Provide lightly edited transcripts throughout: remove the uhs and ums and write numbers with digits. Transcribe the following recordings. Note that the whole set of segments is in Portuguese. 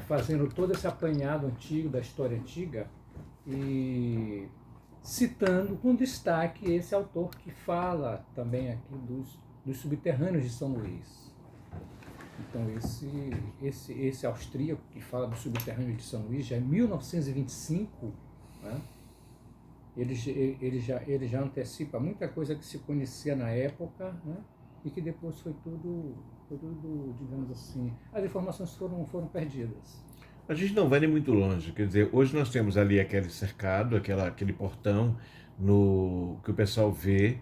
fazendo todo esse apanhado antigo, da história antiga, e citando com destaque esse autor que fala também aqui dos subterrâneos de São Luís. Então esse austríaco que fala do subterrâneo de São Luís já em 1925, né? ele já antecipa muita coisa que se conhecia na época, né? E que depois foi tudo, digamos assim, as informações foram perdidas. A gente não vai nem muito longe, quer dizer, hoje nós temos ali aquele cercado, aquele portão no que o pessoal vê,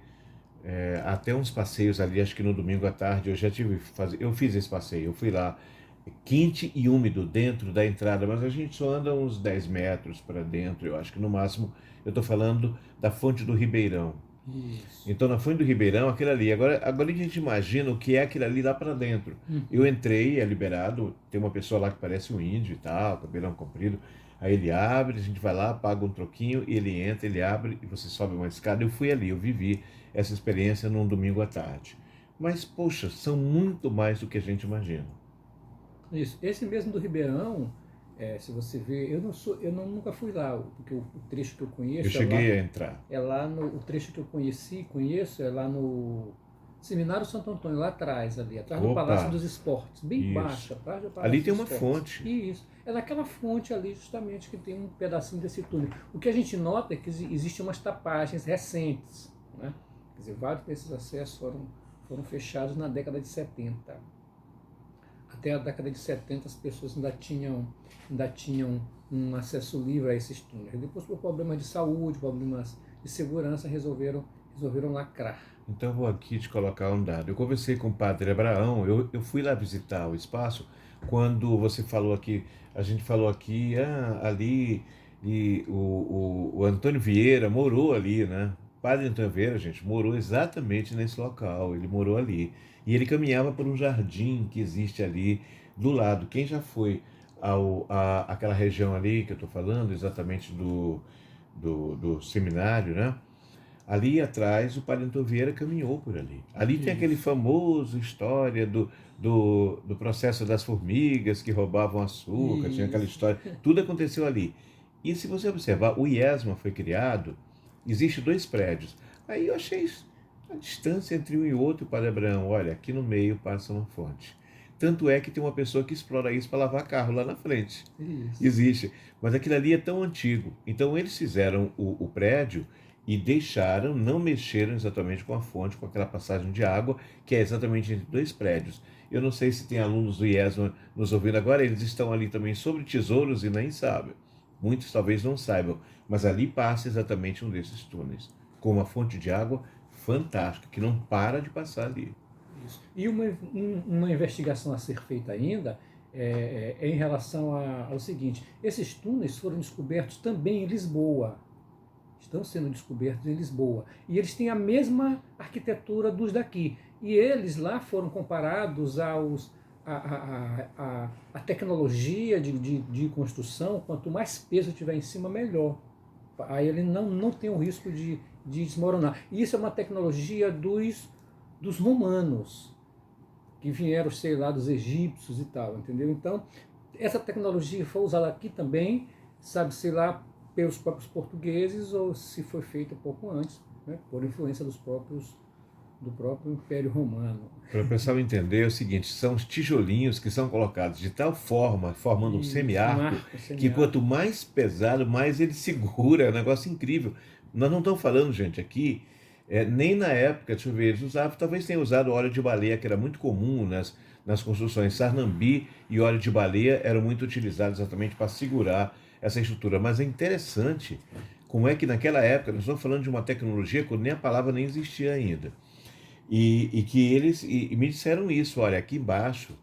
até uns passeios ali, acho que no domingo à tarde eu fiz esse passeio, eu fui lá, quente e úmido dentro da entrada, mas a gente só anda uns 10 metros para dentro, eu acho que no máximo, eu estou falando da fonte do Ribeirão. Isso. Então, na Fonte do Ribeirão, aquilo ali. Agora a gente imagina o que é aquilo ali lá para dentro. Eu entrei, é liberado, tem uma pessoa lá que parece um índio e tal, cabelão comprido. Aí ele abre, a gente vai lá, paga um troquinho, e ele entra, ele abre e você sobe uma escada. Eu fui ali, eu vivi essa experiência num domingo à tarde. Mas, poxa, são muito mais do que a gente imagina. Isso. Esse mesmo do Ribeirão, se você vê, nunca fui lá, porque o trecho que eu Eu conheço cheguei a entrar. o trecho que eu conheço é lá no Seminário Santo Antônio, lá atrás, ali, atrás do Palácio Opa, dos Esportes, bem baixo, isso. atrás do Ali Palácio tem dos uma Esportes. fonte. Isso. É naquela fonte ali, justamente, que tem um pedacinho desse túnel. O que a gente nota é que existem umas tapagens recentes, né? Quer dizer, vários desses acessos foram fechados na década de 70. Até a década de 70 as pessoas ainda tinham um acesso livre a esses túneis. Depois, por problemas de saúde, problemas de segurança, resolveram lacrar. Então eu vou aqui te colocar um dado. Eu conversei com o padre Abraão, eu fui lá visitar o espaço quando você falou aqui, a gente falou aqui, ali, e o Antônio Vieira morou ali, né? O padre Antônio Vieira, gente, morou exatamente nesse local, ele morou ali. E ele caminhava por um jardim que existe ali do lado. Quem já foi àquela região ali que eu estou falando, exatamente do seminário, né? Ali atrás, o Parenton Vieira caminhou por ali. Ali tem aquele Isso. famoso história do processo das formigas que roubavam açúcar, tinha aquela Isso. história. Tudo aconteceu ali. E se você observar, o IESMA foi criado, existe dois prédios. Aí eu achei a distância entre um e outro, Padre Abraão. Olha, aqui no meio passa uma fonte. Tanto é que tem uma pessoa que explora isso para lavar carro lá na frente. Isso. Existe. Mas aquilo ali é tão antigo. Então eles fizeram o prédio e deixaram, não mexeram exatamente com a fonte, com aquela passagem de água, que é exatamente entre dois prédios. Eu não sei se tem alunos do IESMA nos ouvindo agora, eles estão ali também sobre tesouros e nem sabem. Muitos talvez não saibam, mas ali passa exatamente um desses túneis, com uma fonte de água fantástica, que não para de passar ali. Isso. E uma investigação a ser feita ainda em relação ao seguinte: esses túneis foram descobertos também em Lisboa. Estão sendo descobertos em Lisboa. E eles têm a mesma arquitetura dos daqui. E eles lá foram comparados a tecnologia de construção, quanto mais peso tiver em cima, melhor. Aí ele não tem o risco de desmoronar. E isso é uma tecnologia dos romanos, que vieram, sei lá, dos egípcios e tal, entendeu? Então, essa tecnologia foi usada aqui também, sabe, sei lá, pelos próprios portugueses ou se foi feita pouco antes, né, por influência do próprio Império Romano. Para o pessoal entender é o seguinte, são os tijolinhos que são colocados de tal forma, formando um Isso, um semiarco, arco que quanto semiarco. mais pesado, mais ele segura, é um negócio incrível. Nós não estamos falando, gente, aqui, nem na época, deixa eu ver, eles usavam, talvez tenham usado óleo de baleia, que era muito comum nas construções. Sarnambi e óleo de baleia eram muito utilizados exatamente para segurar essa estrutura. Mas é interessante como é que naquela época, nós estamos falando de uma tecnologia quando nem a palavra nem existia ainda. E que eles e me disseram isso, olha, aqui embaixo,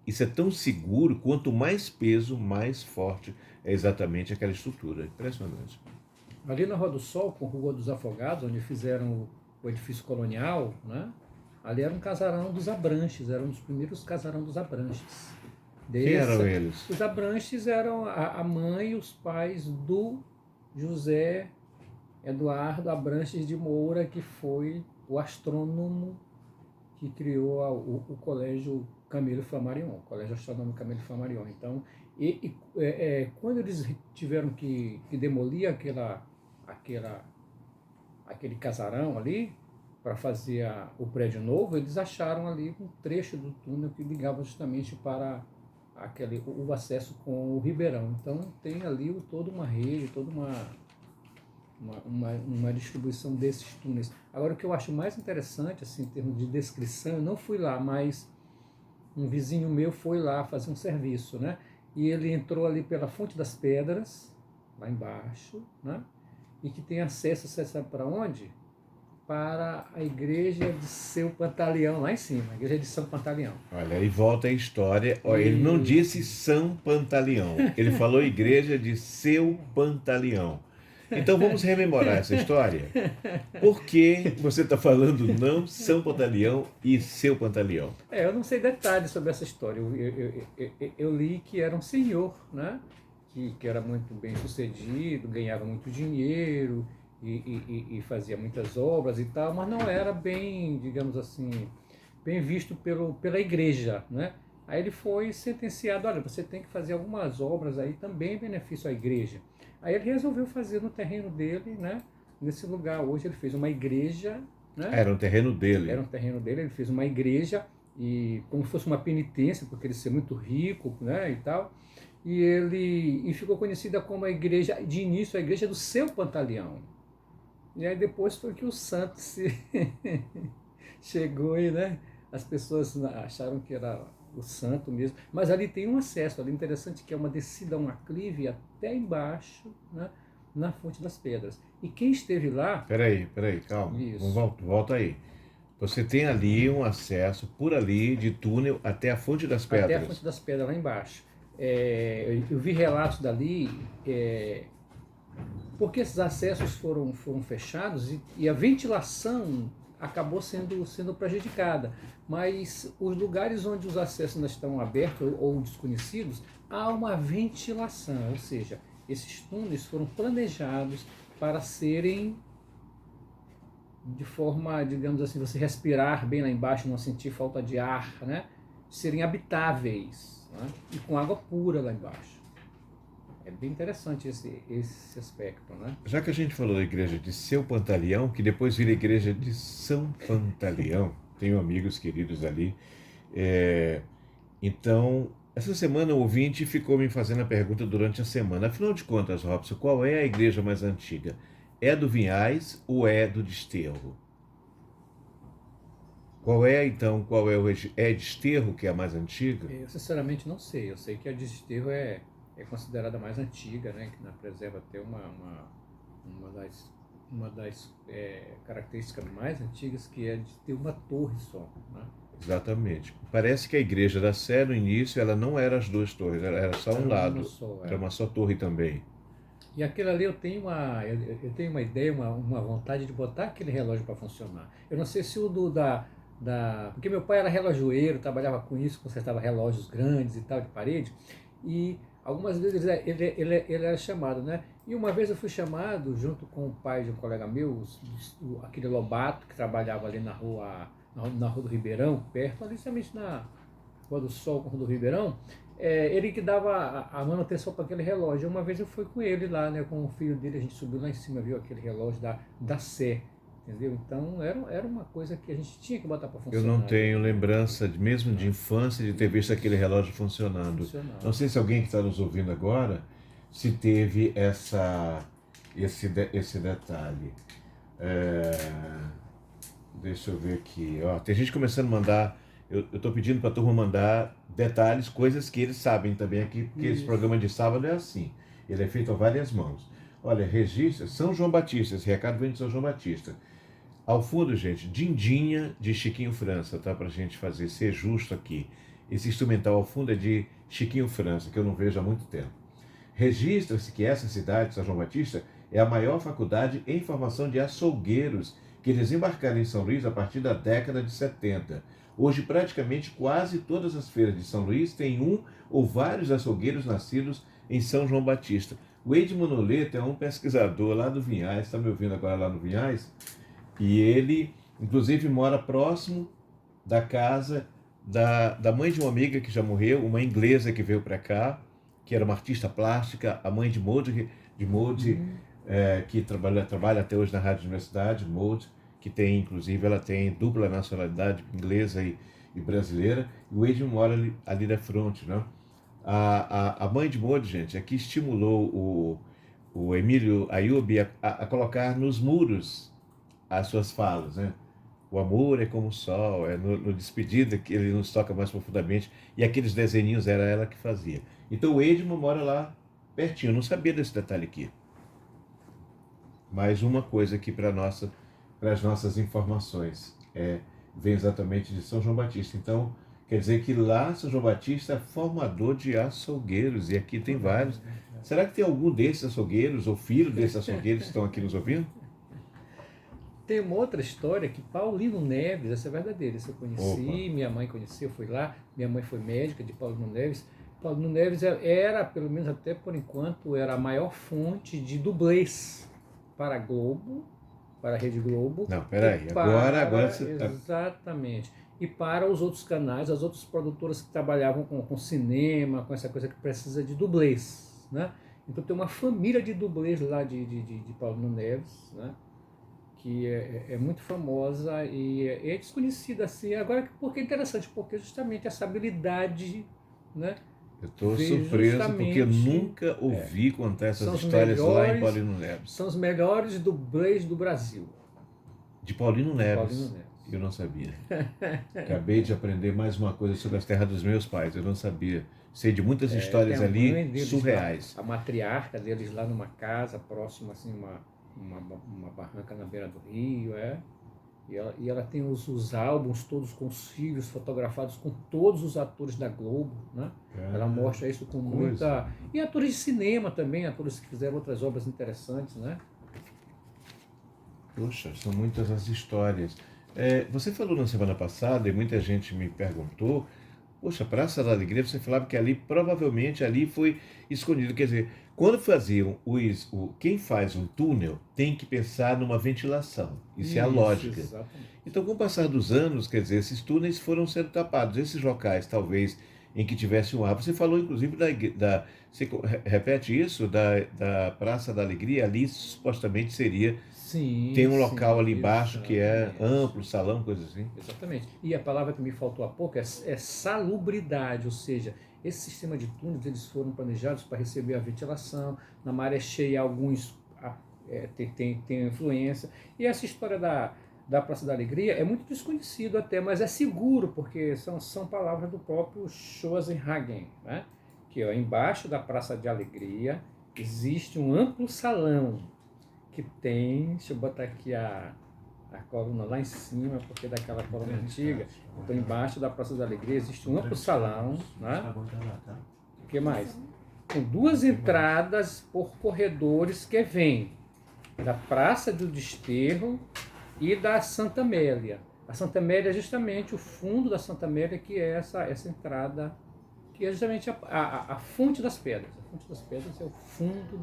isso é tão seguro, quanto mais peso, mais forte é exatamente aquela estrutura. Impressionante. Ali na Rua do Sol, com a Rua dos Afogados, onde fizeram o edifício colonial, né? Ali era um casarão dos Abranches, era um dos primeiros casarão dos Abranches. Quem eram eles? Os Abranches eram a mãe e os pais do José Eduardo Abranches de Moura, que foi o astrônomo que criou o Colégio Camilo Flammarion, Colégio Astronômico Camilo Flammarion. Então, quando eles tiveram que demolir aquele casarão ali, para fazer o prédio novo, eles acharam ali um trecho do túnel que ligava justamente para o acesso com o Ribeirão. Então tem ali toda uma rede, toda uma distribuição desses túneis. Agora, o que eu acho mais interessante, assim, em termos de descrição, eu não fui lá, mas um vizinho meu foi lá fazer um serviço, né? E ele entrou ali pela Fonte das Pedras, lá embaixo, né? E que tem acesso, você sabe para onde? Para a igreja de Seu Pantaleão, lá em cima, a igreja de São Pantaleão. Olha, aí volta a história. Olha, ele não disse São Pantaleão, ele falou igreja de Seu Pantaleão. Então vamos rememorar essa história. Por que você está falando não São Pantaleão e Seu Pantaleão? Eu não sei detalhes sobre essa história. Eu li que era um senhor, né? Que era muito bem sucedido, ganhava muito dinheiro e fazia muitas obras e tal, mas não era bem, digamos assim, bem visto pela igreja, né? Aí ele foi sentenciado, olha, você tem que fazer algumas obras aí também em benefício à igreja. Aí ele resolveu fazer no terreno dele, né? Nesse lugar, hoje ele fez uma igreja, né? Era um terreno dele. Era um terreno dele, ele fez uma igreja, e como se fosse uma penitência, porque ele ser muito rico, né, e tal. E ficou conhecida como a igreja, de início, a igreja do Seu Pantaleão. E aí depois foi que o santo chegou e, né, as pessoas acharam que era o santo mesmo. Mas ali tem um acesso, ali interessante, que é uma descida, um aclive até embaixo, né, na Fonte das Pedras. E quem esteve lá... Peraí, calma. Volta aí. Você tem ali um acesso, por ali, de túnel até a Fonte das Pedras. Até a Fonte das Pedras, lá embaixo. Eu vi relatos dali... porque esses acessos foram fechados e a ventilação acabou sendo prejudicada. Mas os lugares onde os acessos ainda estão abertos ou desconhecidos, há uma ventilação, ou seja, esses túneis foram planejados para serem de forma, digamos assim, você respirar bem lá embaixo, não sentir falta de ar, né? Serem habitáveis, né? E com água pura lá embaixo. É bem interessante esse aspecto, né? Já que a gente falou da igreja de Seu Pantaleão, que depois vira igreja de São Pantaleão, tenho amigos queridos ali. Então, essa semana o ouvinte ficou me fazendo a pergunta durante a semana. Afinal de contas, Robson, qual é a igreja mais antiga? É do Vinhais ou é do Desterro? Qual é Desterro, que é a mais antiga? Eu sinceramente não sei. Eu sei que a Desterro é considerada a mais antiga, né? Que preserva até uma das características mais antigas, que é de ter uma torre só, né? Exatamente. Parece que a igreja da Sé, no início, ela não era as duas torres, ela era só um lado. Era uma só torre também. E aquilo ali eu tenho uma ideia, uma vontade de botar aquele relógio para funcionar. Eu não sei se o porque meu pai era relojoeiro, trabalhava com isso, consertava relógios grandes e tal, de parede, e algumas vezes ele era chamado, né? E uma vez eu fui chamado, junto com o pai de um colega meu, aquele Lobato, que trabalhava ali na rua do Ribeirão, perto, ali justamente na Rua do Sol, com a Rua do Ribeirão. Ele que dava a manutenção para aquele relógio. Uma vez eu fui com ele lá, né, com o filho dele, a gente subiu lá em cima, viu aquele relógio da Sé, entendeu? Então era uma coisa que a gente tinha que botar para funcionar. Eu não tenho lembrança, mesmo de infância, de ter visto aquele relógio funcionando. Não sei se alguém que está nos ouvindo agora, se teve esse detalhe. Deixa eu ver aqui. Tem gente começando a mandar. Eu estou pedindo para a turma mandar detalhes, coisas que eles sabem também aqui, porque esse programa de sábado é assim. Ele é feito a várias mãos. Olha, registra São João Batista, esse recado vem de São João Batista. Ao fundo, gente, Dindinha de Chiquinho França, tá? Pra gente ser justo aqui. Esse instrumental ao fundo é de Chiquinho França, que eu não vejo há muito tempo. Registra-se que essa cidade, São João Batista, é a maior faculdade em formação de açougueiros que desembarcaram em São Luís a partir da década de 70. Hoje, praticamente quase todas as feiras de São Luís têm um ou vários açougueiros nascidos em São João Batista. O Edmo Noleto é um pesquisador lá do Vinhais, está me ouvindo agora lá no Vinhais, e ele, inclusive, mora próximo da casa da mãe de uma amiga que já morreu, uma inglesa que veio para cá, que era uma artista plástica, a mãe de Maud, Hum, que trabalha até hoje na Rádio Universidade, Maud, que tem, inclusive, ela tem dupla nacionalidade, inglesa e brasileira, e o Edmund mora ali da fronte, né? A mãe de Maud, gente, é que estimulou o Emílio Ayub a colocar nos muros as suas falas, né? O amor é como o sol, é no Despedida que ele nos toca mais profundamente, e aqueles desenhinhos era ela que fazia. Então o Edmo mora lá pertinho, eu não sabia desse detalhe aqui. Mais uma coisa aqui para as nossas informações, vem exatamente de São João Batista. Então, quer dizer que lá São João Batista é formador de açougueiros, e aqui tem vários. Será que tem algum desses açougueiros, ou filho desses açougueiros que estão aqui nos ouvindo? Tem uma outra história que Paulino Neves, essa é verdadeira, essa eu conheci, Opa. minha mãe conheceu, foi lá, minha mãe foi médica de Paulino Neves. Paulino Neves era, pelo menos até por enquanto, era a maior fonte de dublês para a Globo, para a Rede Globo. Não, peraí, e agora para, você está. exatamente, e para os outros canais, as outras produtoras que trabalhavam com cinema, com essa coisa que precisa de dublês, né? Então tem uma família de dublês lá de Paulino Neves, né? Que é muito famosa e é desconhecida assim. Agora, porque é interessante, porque justamente essa habilidade, né, Eu estou veio surpreso porque eu justamente, nunca ouvi contar essas são os histórias lá em melhores, Paulino Neves. são os melhores dublês do Brasil. De Paulino De Paulino Neves. Neves. Eu não sabia. Acabei de aprender mais uma coisa sobre as terras dos meus pais. Eu não sabia. Sei de muitas Tem histórias a mãe ali deles surreais. lá, a matriarca deles lá numa casa próxima, assim, uma barranca na beira do rio, E ela tem os álbuns todos com os filhos fotografados com todos os atores da Globo, né? Ela mostra isso com muita... E atores de cinema também, atores que fizeram outras obras interessantes, né? Poxa, são muitas as histórias. Você falou na semana passada, e muita gente me perguntou, poxa, Praça da Alegria, você falava que ali, provavelmente, ali foi escondido. Quer dizer, quando faziam quem faz um túnel tem que pensar numa ventilação. Isso é a lógica. Exatamente. Então, com o passar dos anos, quer dizer, esses túneis foram sendo tapados. Esses locais, talvez, em que tivesse um ar. Você falou, inclusive, você repete isso, da Praça da Alegria, ali supostamente seria. Tem Sim, um local ali sim, embaixo que é exatamente. amplo, salão, coisa assim. Exatamente. E a palavra que me faltou há pouco é salubridade, ou seja, esse sistema de túneis eles foram planejados para receber a ventilação, na maré cheia alguns tem influência. E essa história da Praça da Alegria é muito desconhecido até, mas é seguro, porque são palavras do próprio Schoenhagen, né? Que embaixo da Praça de Alegria existe um amplo salão que tem, deixa eu botar aqui a coluna lá em cima, porque é daquela coluna antiga. Então, embaixo da Praça da Alegria existe um amplo salão, né? O que mais? Com duas entradas por corredores que vêm da Praça do Desterro e da Santa Amélia. A Santa Amélia é justamente o fundo da Santa Amélia, que é essa entrada, que é justamente a fonte das pedras. A fonte das pedras é o fundo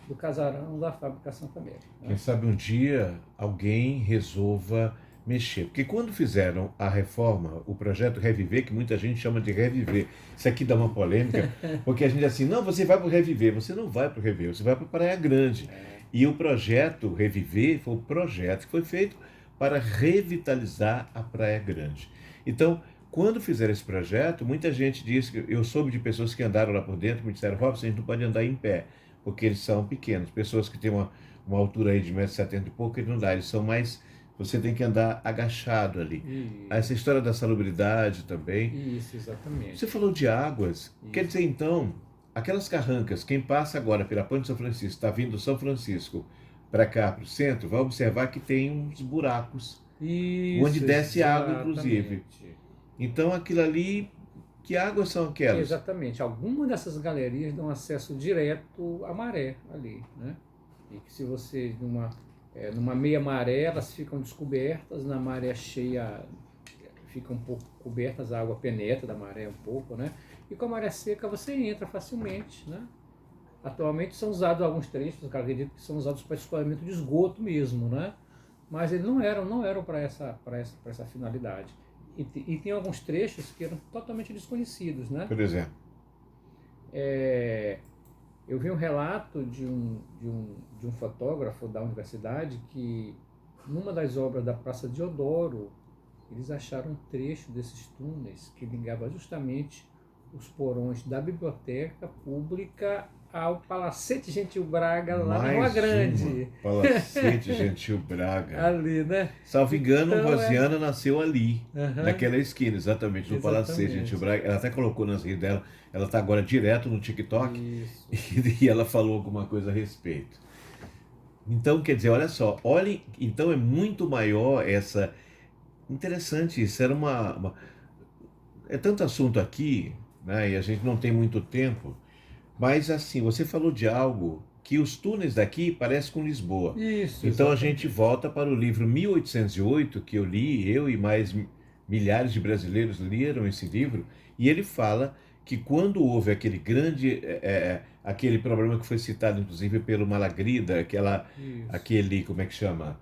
do casarão da fábrica Santa Amélia. Né? Quem sabe um dia alguém resolva mexer. Porque quando fizeram a reforma, o projeto Reviver, que muita gente chama de Reviver, isso aqui dá uma polêmica, porque a gente diz assim, não, você vai para o Reviver. Você não vai para o Reviver, você vai para Praia Grande. E o projeto Reviver foi o projeto que foi feito para revitalizar a Praia Grande. Então, quando fizeram esse projeto, muita gente disse, que eu soube de pessoas que andaram lá por dentro, me disseram, Robson, a gente não pode andar em pé, porque eles são pequenos. Pessoas que têm uma altura aí de 1,70 m e pouco, ele não dá, eles são mais, você tem que andar agachado ali. Essa história da salubridade também. Isso, exatamente. Você falou de águas, quer dizer então, aquelas carrancas, quem passa agora pela Ponte de São Francisco, está vindo do São Francisco para cá, para o centro, vai observar que tem uns buracos, Isso, onde desce água, inclusive. Então, aquilo ali, que águas são aquelas? Exatamente. Algumas dessas galerias dão acesso direto à maré ali, né? E que se você, numa meia maré, elas ficam descobertas, na maré cheia ficam um pouco cobertas, a água penetra da maré um pouco, né? E com a maré seca você entra facilmente, né? Atualmente são usados alguns trechos, eu acredito que são usados para escoamento de esgoto mesmo, né? Mas eles não eram para essa finalidade. e tem alguns trechos que eram totalmente desconhecidos, né? Por exemplo. É, eu vi um relato de um fotógrafo da universidade que, numa das obras da Praça Deodoro, eles acharam um trecho desses túneis que ligava justamente os porões da biblioteca pública ao Palacete Gentil Braga, lá na Rua Grande. Palacete Gentil Braga. Ali, né? Salvo engano, Então, Rosiana nasceu ali, Aham. naquela esquina, exatamente, no Palacete Exatamente. Gentil Braga. Ela até colocou nas redes dela, ela está agora direto no TikTok, Isso. e ela falou alguma coisa a respeito. Então, quer dizer, olha só, olhem, então é muito maior essa. Interessante isso, era é tanto assunto aqui, né, e a gente não tem muito tempo, mas assim, você falou de algo que os túneis daqui parecem com Lisboa. Isso, Então a exatamente. gente volta para o livro 1808, que eu li, eu e mais milhares de brasileiros leram esse livro, e ele fala que quando houve aquele grande, aquele problema que foi citado inclusive pelo Malagrida, Isso. aquele, como é que chama?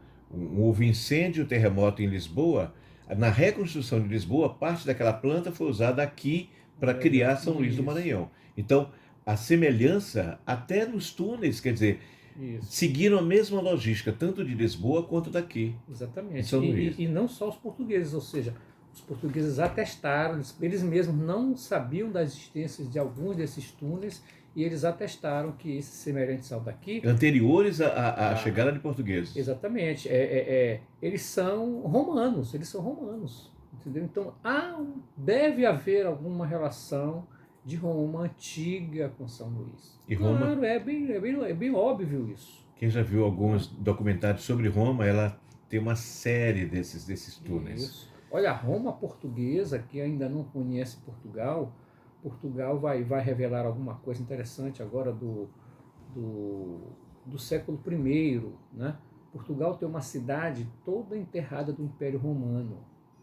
Houve incêndio, terremoto em Lisboa. Na reconstrução de Lisboa, parte daquela planta foi usada aqui para criar São Luís do Isso. Maranhão. Então, a semelhança, até nos túneis, quer dizer, Isso. seguiram a mesma logística, tanto de Lisboa quanto daqui. Em Exatamente. São Luís. E não só os portugueses, ou seja, os portugueses atestaram, eles mesmos não sabiam da existência de alguns desses túneis e eles atestaram que esses semelhantes ao daqui, Anteriores à chegada de portugueses. exatamente, eles são romanos, entendeu? Então deve haver alguma relação de Roma antiga com São Luís. E Roma, Claro, é bem óbvio isso. quem já viu alguns documentários sobre Roma, ela tem uma série desses túneis. Isso. Olha, a Roma portuguesa, que ainda não conhece Portugal, Portugal vai revelar alguma coisa interessante agora do século I, né? Portugal tem uma cidade toda enterrada do Império Romano,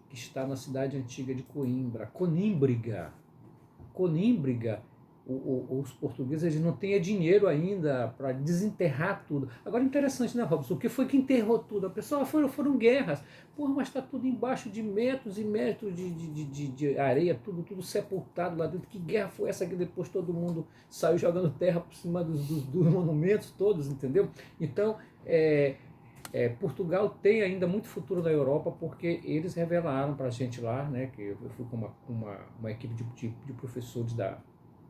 que está na cidade antiga de Coimbra, Conímbriga. Conímbriga, os portugueses eles não têm dinheiro ainda para desenterrar tudo. Agora, interessante, né, Robson? O que foi que enterrou tudo? A pessoa foram guerras. Porra, mas está tudo embaixo de metros e metros de areia, tudo sepultado lá dentro. Que guerra foi essa que depois todo mundo saiu jogando terra por cima dos monumentos todos, entendeu? Então, Portugal tem ainda muito futuro na Europa porque eles revelaram para a gente lá, né, que eu fui com uma equipe de professores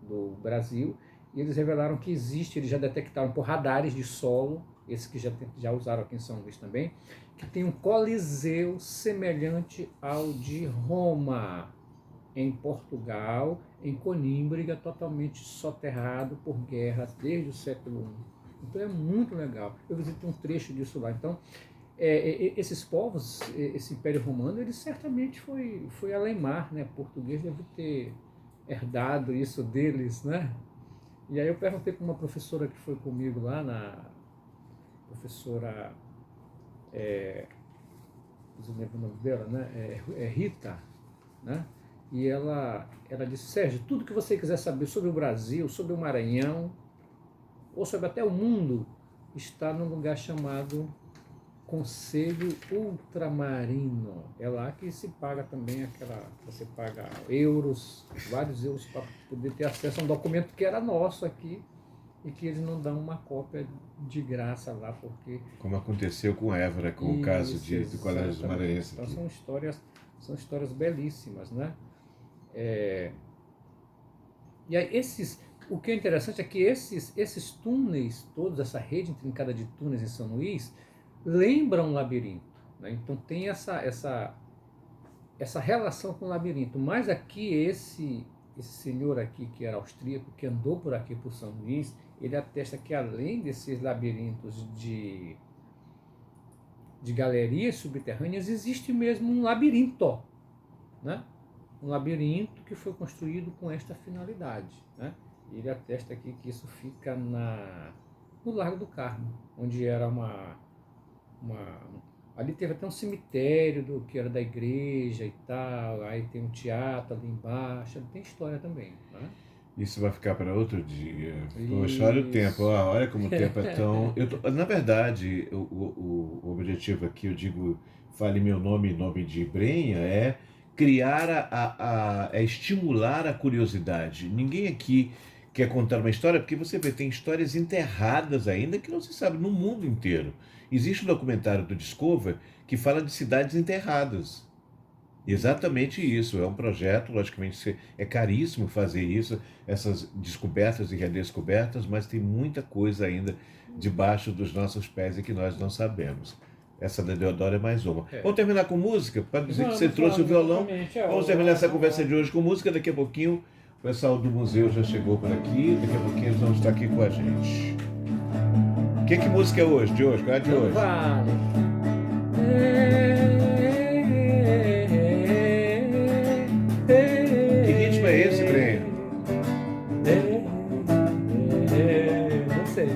do Brasil, e eles revelaram que existe, eles já detectaram por radares de solo, esses que já usaram aqui em São Luís também, que tem um coliseu semelhante ao de Roma, em Portugal, em Conímbriga, totalmente soterrado por guerras desde o século I. Então é muito legal. Eu visitei um trecho disso lá. Então, esses povos, esse Império Romano, ele certamente foi além mar, né? Português deve ter herdado isso deles, né? E aí eu perguntei para uma professora que foi comigo lá, professora, não lembro o nome dela, né? Rita, né? E ela disse: Sérgio, tudo que você quiser saber sobre o Brasil, sobre o Maranhão, ou sobre até o mundo, está num lugar chamado Conselho Ultramarino. É lá que se paga também você paga euros, vários euros, para poder ter acesso a um documento que era nosso aqui e que eles não dão uma cópia de graça lá, porque... Como aconteceu com Évora, com o caso do Colégio dos Maranhenses. Então são histórias belíssimas, né? E aí o que é interessante é que esses túneis, todos, essa rede intrincada de túneis em São Luís, lembram um labirinto, né? Então tem essa relação com o labirinto. Mas aqui esse senhor aqui, que era austríaco, que andou por aqui por São Luís, ele atesta que além desses labirintos de galerias subterrâneas, existe mesmo um labirinto, né? Um labirinto que foi construído com esta finalidade, né? Ele atesta aqui que isso fica no Largo do Carmo, onde era ali teve até um cemitério que era da igreja e tal, aí tem um teatro ali embaixo, tem história também, né? Isso vai ficar para outro dia. Poxa, olha o tempo, olha como o tempo é tão... na verdade, o objetivo aqui, eu digo, fale meu nome em nome de Brenha, é criar, estimular a curiosidade. Ninguém aqui quer contar uma história, porque você vê, tem histórias enterradas ainda que não se sabe no mundo inteiro. Existe um documentário do Discovery que fala de cidades enterradas. Exatamente isso, é um projeto, logicamente é caríssimo fazer isso, essas descobertas e redescobertas, mas tem muita coisa ainda debaixo dos nossos pés e que nós não sabemos. Essa da Deodoro é mais uma. Vamos terminar com música? Para dizer que você trouxe o violão. Vamos terminar essa conversa de hoje com música. Daqui a pouquinho o pessoal do museu já chegou por aqui. Daqui a pouquinho eles vão estar aqui com a gente. Que música é hoje, de hoje? Qual é a de hoje? Vale. Que ritmo é esse, Brenha? Não sei.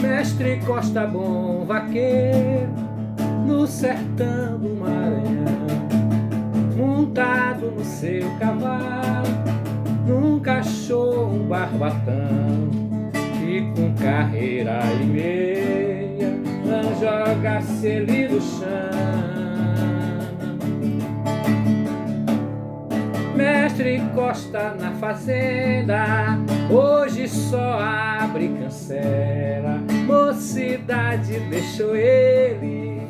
Mestre Costa Bom, vaqueiro, no sertão do Maranhão, montado no seu cavalo, nunca achou um barbatão, que com carreira e meia não joga-se ele no chão. Mestre Costa na fazenda, hoje só abre cancela. Mocidade deixou ele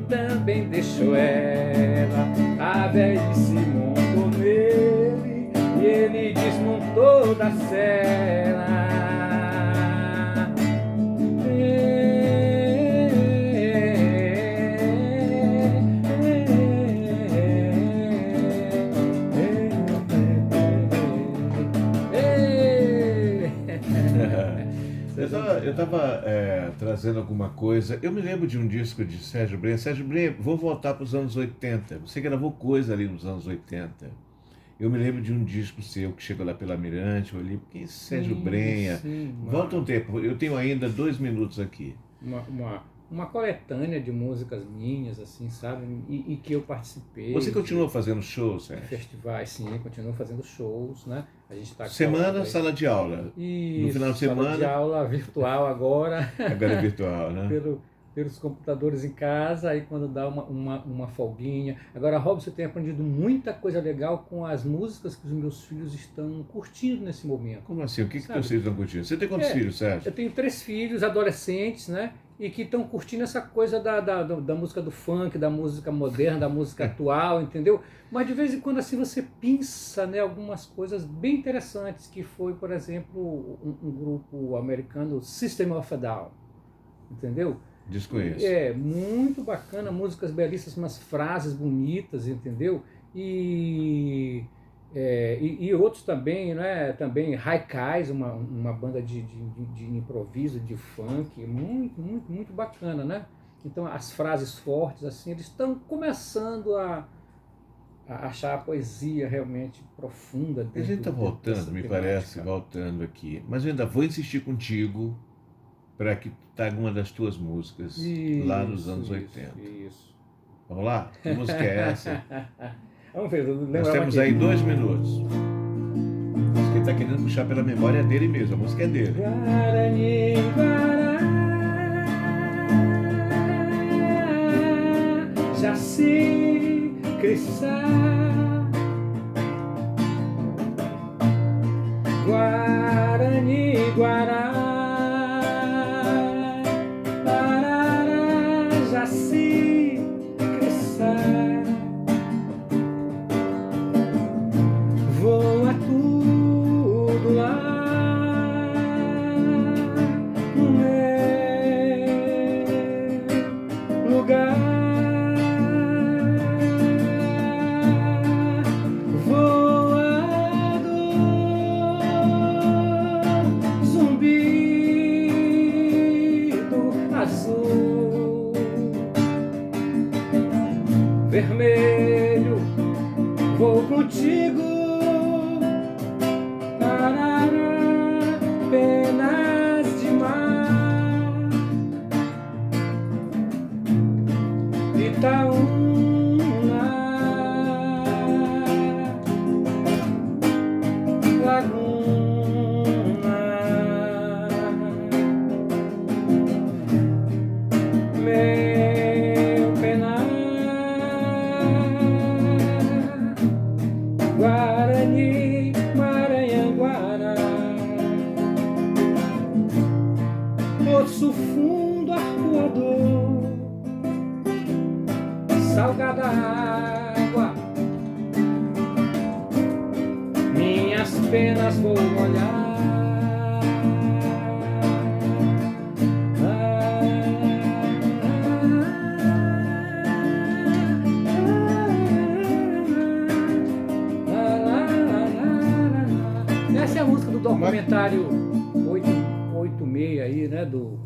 também deixou ela. A velhice montou nele e ele desmontou da cela. Eu estava trazendo alguma coisa. Eu me lembro de um disco de Sérgio Brenha. Sérgio Brenha, vou voltar para os anos 80. Você gravou coisa ali nos anos 80. Eu me lembro de um disco seu que chegou lá pela Mirante. Eu olhei, porque Sérgio Brenha. Sim, Volta um tempo. Eu tenho ainda 2 minutos aqui. Uma coletânea de músicas minhas, assim, sabe? E que eu participei. Você continua fazendo shows, Sérgio? Festivais, sim, continuo fazendo shows, né? A gente tá semana, sala de aula. Isso, no final de semana. Sala de aula virtual agora. Agora é virtual, né? Pelos computadores em casa, aí quando dá uma folguinha. Agora, Robson, eu tenho aprendido muita coisa legal com as músicas que os meus filhos estão curtindo nesse momento. Como assim? O que teus filhos estão curtindo? Você tem quantos filhos, Sérgio? Eu tenho 3 filhos, adolescentes, né? E que estão curtindo essa coisa da música do funk, da música moderna, da música atual, entendeu? Mas de vez em quando assim você pensa, né, algumas coisas bem interessantes, que foi, por exemplo, um grupo americano, System of a Down, entendeu? Desconheço. Muito bacana, músicas belíssimas, umas frases bonitas, entendeu? E outros também, né? Também Haikais, uma banda de improviso, de funk, muito bacana, né? Então as frases fortes, assim, eles estão começando a achar a poesia realmente profunda. A gente está voltando, me parece, voltando aqui. Mas eu ainda vou insistir contigo para que traga uma das tuas músicas lá nos anos 80. Isso. Vamos lá? Que música é essa? Vamos ver, nós temos aí 2 minutos. Acho que ele está querendo puxar pela memória dele mesmo, a música é dele. Guarani, Guará, Jaci, Crissá, Guarani, Guará, Parará, Jaci, Crissá. Voa tudo lá no meu lugar. Voando, zumbido azul, vermelho, vou contigo. Penas de mar, Itaúna, Poço fundo, arcoador, salgada água, minhas penas vou molhar. Essa é a música do documentário 886 aí, né, do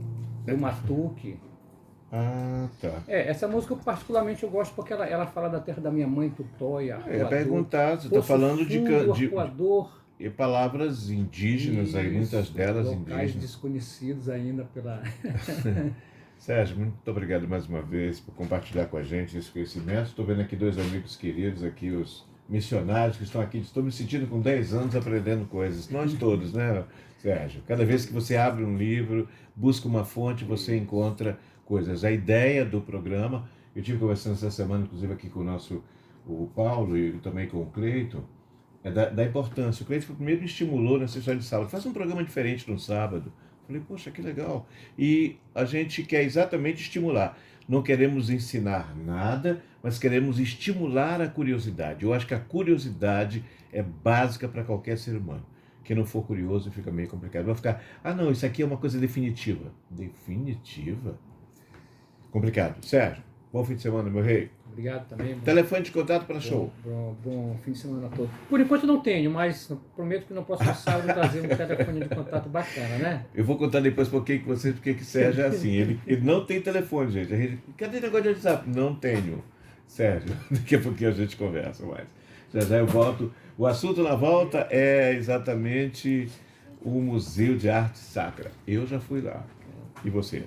Matuque. Ah, tá. Essa música particularmente eu gosto porque ela fala da terra da minha mãe, Tutóia, Eu ia perguntar, você está Poço falando Fundo, de Arcoador, e palavras indígenas aí, muitas delas locais indígenas. desconhecidos ainda pela... Sérgio, muito obrigado mais uma vez por compartilhar com a gente esse conhecimento. Estou vendo aqui dois amigos queridos, aqui os missionários que estão aqui. Estou me sentindo com 10 anos aprendendo coisas. Nós todos, né, Sérgio? Cada vez que você abre um livro, busca uma fonte, você encontra coisas. A ideia do programa, eu tive conversando essa semana, inclusive aqui com o Paulo e também com o Cleiton, é da importância. O Cleiton primeiro me estimulou nessa história de sábado. Faz um programa diferente no sábado. Falei, poxa, que legal. E a gente quer exatamente estimular. Não queremos ensinar nada, mas queremos estimular a curiosidade. Eu acho que a curiosidade é básica para qualquer ser humano. Quem não for curioso fica meio complicado. Vai ficar, não, isso aqui é uma coisa definitiva. Definitiva? Complicado. Sérgio, bom fim de semana, meu rei. Obrigado também. Telefone de contato para show. Bom fim de semana todo. Por enquanto não tenho, mas prometo que no próximo sábado trazer um telefone de contato bacana, né? Eu vou contar depois porque Sérgio é assim. Ele não tem telefone, gente. Cadê o negócio de WhatsApp? Não tenho. Sérgio, daqui a pouquinho a gente conversa mais. Já eu volto. O assunto na volta é exatamente o Museu de Arte Sacra. Eu já fui lá. E você?